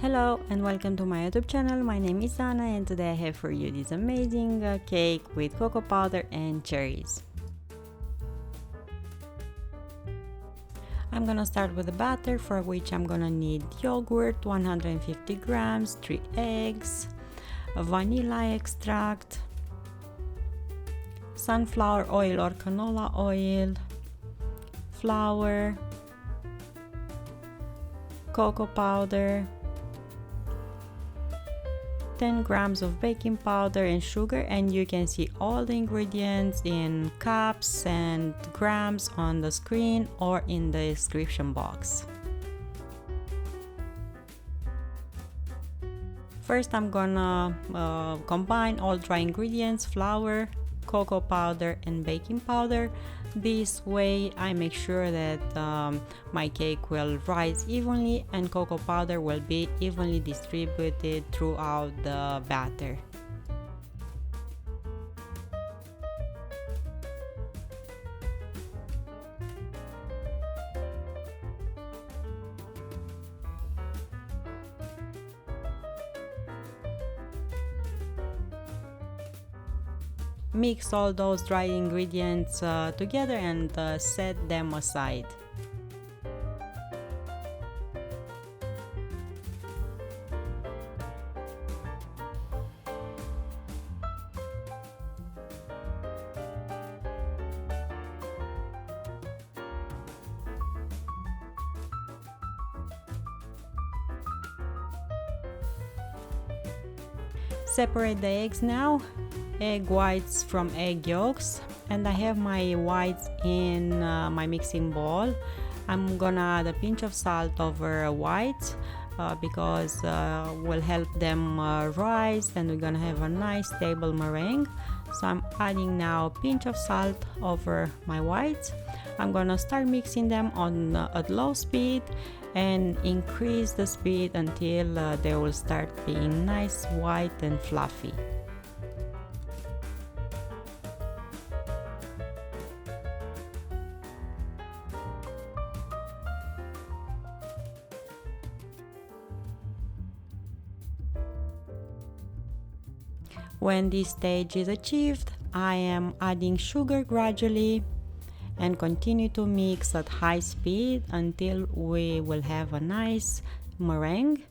Hello and welcome to my YouTube channel. My name is Anna and today I have for you this amazing cake with cocoa powder and cherries. I'm gonna start with the batter, for which I'm gonna need yogurt 150 grams, 3 eggs, vanilla extract, sunflower oil or canola oil, flour, cocoa powder, 10 grams of baking powder and sugar, and you can see all the ingredients in cups and grams on the screen or in the description box. First I'm gonna combine all dry ingredients, flour, cocoa powder and baking powder. This way I make sure that my cake will rise evenly and cocoa powder will be evenly distributed throughout the batter. Mix all those dry ingredients together and set them aside. Separate the eggs now. Egg whites from egg yolks, and I have my whites in my mixing bowl. I'm gonna add a pinch of salt over whites because will help them rise, and we're gonna have a nice stable meringue. So I'm adding now a pinch of salt over my whites. I'm gonna start mixing them on at low speed and increase the speed until they will start being nice, white and fluffy. When this stage is achieved, I am adding sugar gradually and continue to mix at high speed until we will have a nice meringue.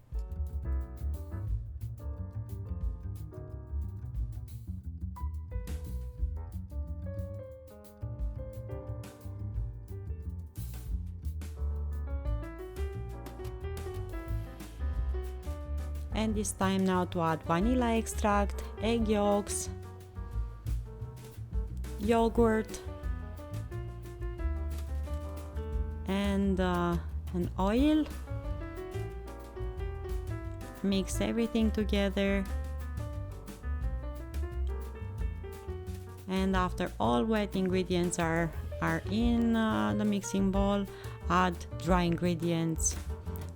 And it's time now to add vanilla extract, egg yolks, yogurt and oil. Mix everything together, and after all wet ingredients are in the mixing bowl, add dry ingredients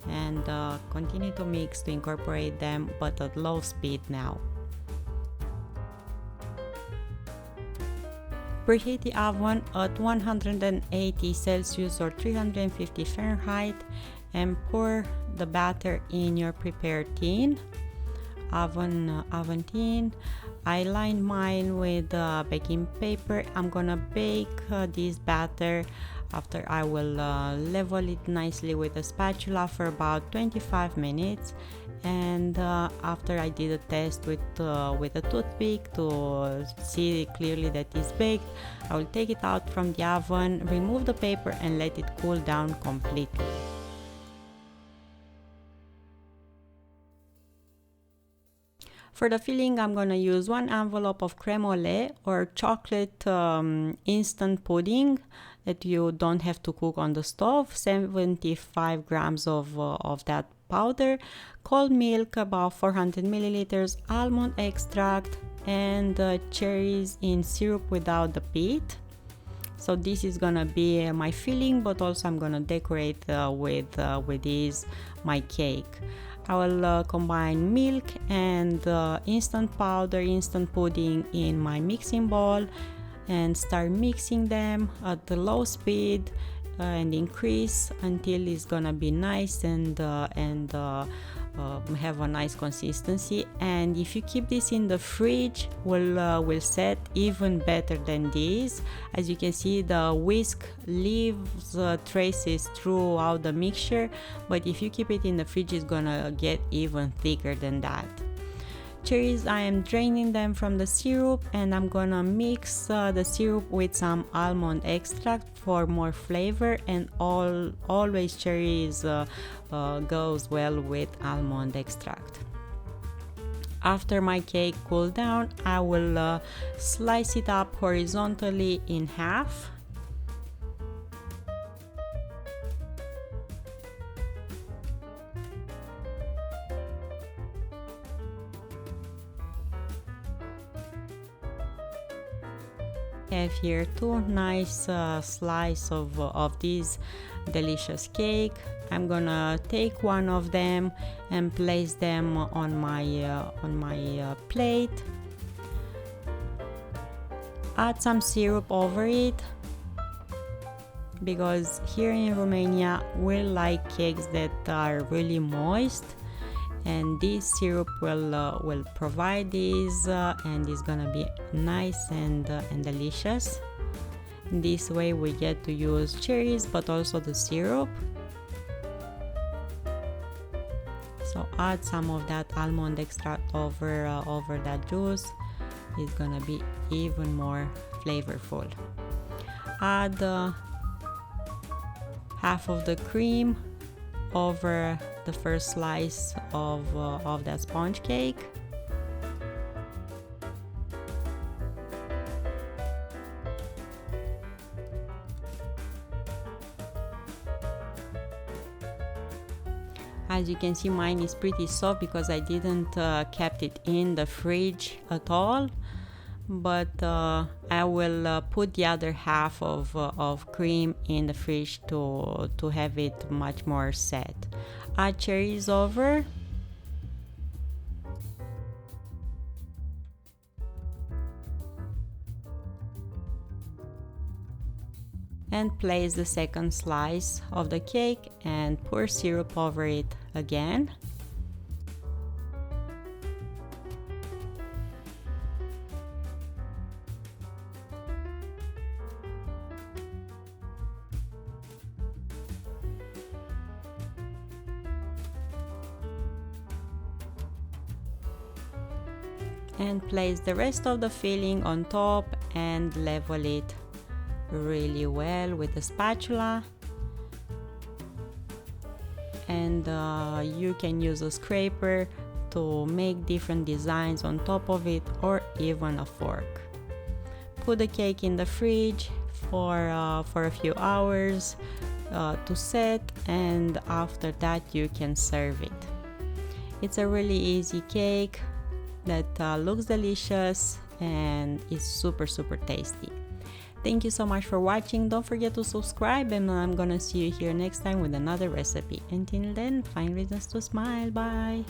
and continue to mix to incorporate them, but at low speed now. Preheat the oven at 180 Celsius or 350 Fahrenheit and pour the batter in your prepared tin. Oven tin. I lined mine with baking paper. I'm gonna bake this batter. After I will level it nicely with a spatula for about 25 minutes, and after I did a test with a toothpick to see clearly that it's baked, I will take it out from the oven, remove the paper and let it cool down completely. For the filling, I'm gonna use 1 envelope of creme ole or chocolate instant pudding that you don't have to cook on the stove, 75 grams of that powder, cold milk about 400 milliliters, almond extract and cherries in syrup without the pit. So this is gonna be my filling, but also I'm gonna decorate with this my cake. I will combine milk and instant powder, instant pudding in my mixing bowl and start mixing them at the low speed and increase until it's gonna be nice and have a nice consistency, and if you keep this in the fridge will set even better than this. As you can see, the whisk leaves traces throughout the mixture, but if you keep it in the fridge it's gonna get even thicker than that. Cherries, I am draining them from the syrup, and I'm gonna mix the syrup with some almond extract for more flavor, and always cherries goes well with almond extract. After my cake cooled down, I will slice it up horizontally in half. I have here two nice slices of this delicious cake. I'm gonna take one of them and place them on my plate. Add some syrup over it, because here in Romania we like cakes that are really moist, and this syrup will provide this, and it's gonna be nice and delicious. This way we get to use cherries but also the syrup. So add some of that almond extract over that juice. It's gonna be even more flavorful. Add half of the cream over the first slice of that sponge cake. As you can see, mine is pretty soft because I didn't kept it in the fridge at all, but I will put the other half of cream in the fridge to have it much more set. Add cherries over. And place the second slice of the cake and pour syrup over it again. And place the rest of the filling on top and level it really well with a spatula, and you can use a scraper to make different designs on top of it, or even a fork. Put the cake in the fridge for a few hours to set, and after that you can serve it. It's a really easy cake that looks delicious and is super tasty. Thank you so much for watching. Don't forget to subscribe, and I'm gonna see you here next time with another recipe. Until then, find reasons to smile. Bye.